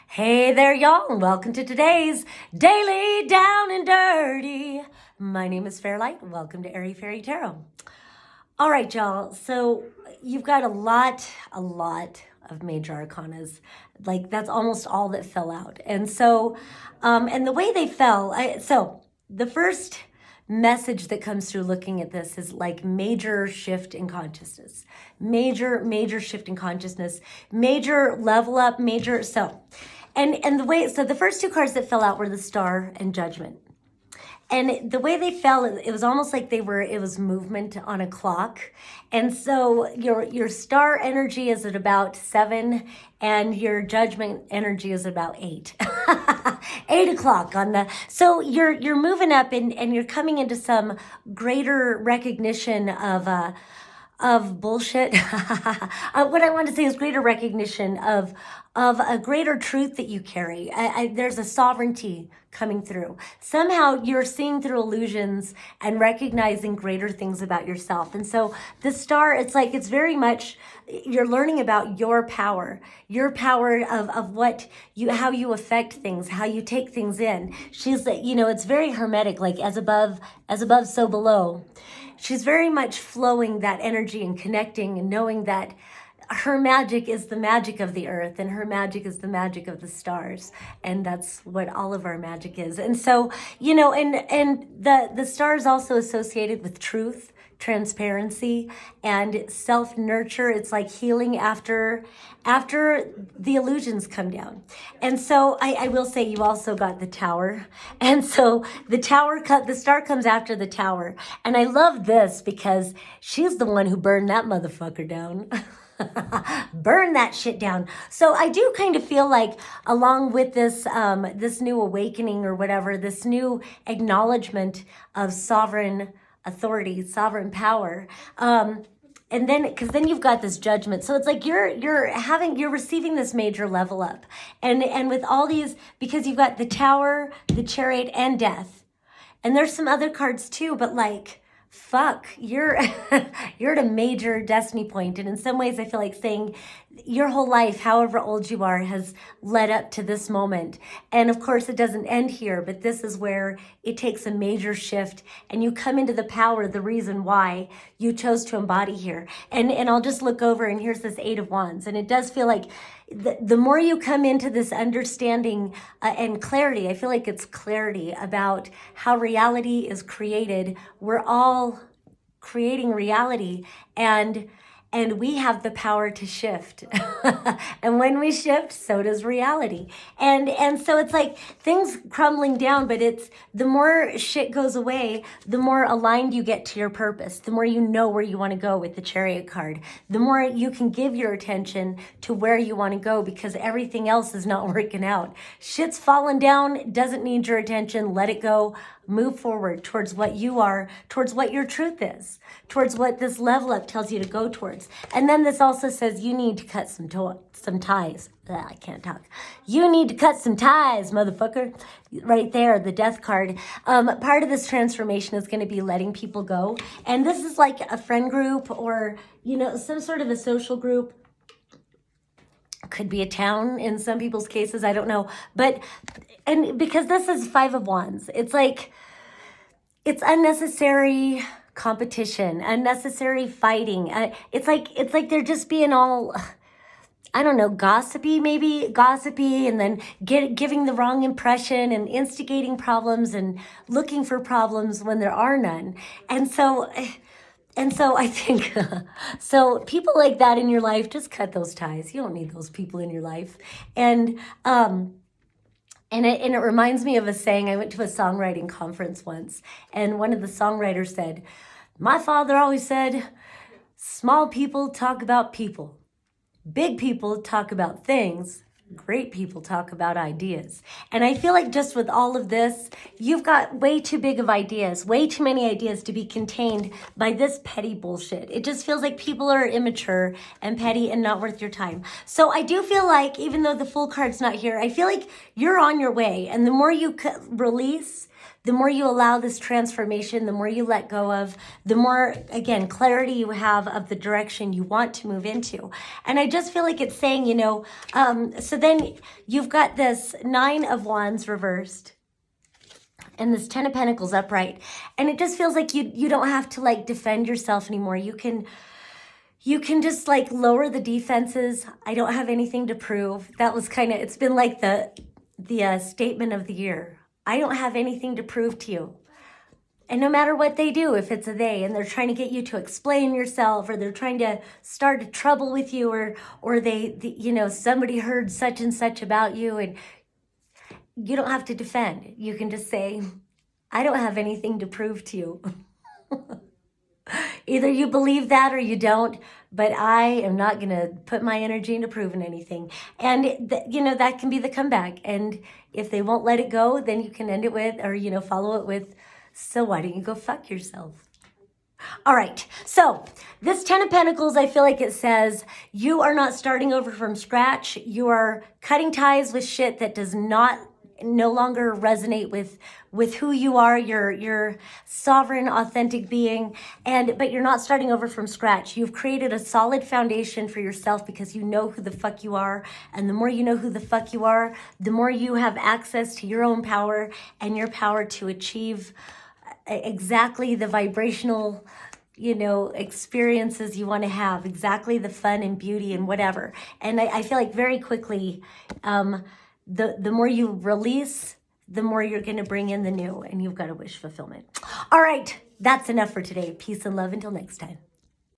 Hey there, y'all, and welcome to today's Daily Down and Dirty. My name is Fairlight. Welcome to Airy Fairy Tarot. All right, y'all. So you've got a lot of major arcanas. Like that's almost all that fell out. And so, and the way they fell, so the first message that comes through looking at this is like major shift in consciousness, major shift in consciousness, major level up, major. And the way, so the first two cards that fell out were the Star and Judgment. And the way they fell, it was almost like it was movement on a clock. And so your star energy is at about 7 and your judgment energy is about 8. 8 o'clock on the, so you're moving up and you're coming into some greater recognition of bullshit. What I want to say is greater recognition of a greater truth that you carry. There's a sovereignty coming through. Somehow you're seeing through illusions and recognizing greater things about yourself. And so the Star, it's very much, you're learning about your power of what how you affect things, how you take things in. She's, it's very hermetic, like as above, so below. She's very much flowing that energy and connecting and knowing that her magic is the magic of the earth and her magic is the magic of the stars. And that's what all of our magic is. And so, and the Star is also associated with truth, transparency, and self-nurture. It's like healing after the illusions come down. And so I will say you also got the Tower. And so the Star comes after the Tower. And I love this because she's the one who burned that motherfucker down. Burn that shit down. So I do kind of feel like along with this this new awakening or whatever, this new acknowledgement of sovereign authority, sovereign power, and then because then you've got this Judgment. So it's like you're receiving this major level up, and with all these, because you've got the Tower, the Chariot, and Death, and there's some other cards too, but like, fuck, you're at a major destiny point. And in some ways I feel like saying your whole life, however old you are, has led up to this moment. And of course it doesn't end here, but this is where it takes a major shift and you come into the power, the reason why you chose to embody here. And I'll just look over and here's this 8 of Wands. And it does feel like the more you come into this understanding and clarity, I feel like it's clarity about how reality is created. We're all creating reality, and we have the power to shift. And when we shift, so does reality. And so it's like things crumbling down, but it's the more shit goes away, the more aligned you get to your purpose, the more you know where you want to go with the Chariot card, the more you can give your attention to where you want to go because everything else is not working out. Shit's falling down, doesn't need your attention, let it go. Move forward towards what you are, towards what your truth is, towards what this level up tells you to go towards. And then this also says you need to cut some ties. I can't talk. You need to cut some ties, motherfucker. Right there, the Death card. Part of this transformation is going to be letting people go. And this is like a friend group or, some sort of a social group. Could be a town in some people's cases, I don't know. But, and because this is 5 of Wands, it's like, it's unnecessary competition, unnecessary fighting. It's like they're just being all, I don't know, gossipy, and then giving the wrong impression and instigating problems and looking for problems when there are none. And so I think, so people like that in your life, just cut those ties. You don't need those people in your life. And it reminds me of a saying. I went to a songwriting conference once, and one of the songwriters said, my father always said, small people talk about people. Big people talk about things. Great people talk about ideas. And I feel like just with all of this, you've got way too big of ideas, way too many ideas to be contained by this petty bullshit. It just feels like people are immature and petty and not worth your time. So I do feel like, even though the full card's not here, I feel like you're on your way. And the more you release, the more you allow this transformation, the more you let go of, the more, again, clarity you have of the direction you want to move into. And I just feel like it's saying, so then you've got this 9 of Wands reversed and this 10 of Pentacles upright. And it just feels like you don't have to like defend yourself anymore. You can just like lower the defenses. I don't have anything to prove. That was it's been like the statement of the year. I don't have anything to prove to you. And no matter what they do, if it's a they, and they're trying to get you to explain yourself, or they're trying to start a trouble with you, or somebody heard such and such about you, and you don't have to defend. You can just say, I don't have anything to prove to you. Either you believe that or you don't, but I am not going to put my energy into proving anything. And, that can be the comeback. And if they won't let it go, then you can end it with, or, follow it with, so why don't you go fuck yourself? All right. So this 10 of Pentacles, I feel like it says you are not starting over from scratch. You are cutting ties with shit that does no longer resonate with who you are, your sovereign, authentic being, but you're not starting over from scratch. You've created a solid foundation for yourself because you know who the fuck you are. And the more you know who the fuck you are, the more you have access to your own power and your power to achieve exactly the vibrational, experiences you want to have, exactly the fun and beauty and whatever. And I feel like very quickly, the more you release, the more you're going to bring in the new, and you've got a wish fulfillment. All right, that's enough for today. Peace and love until next time.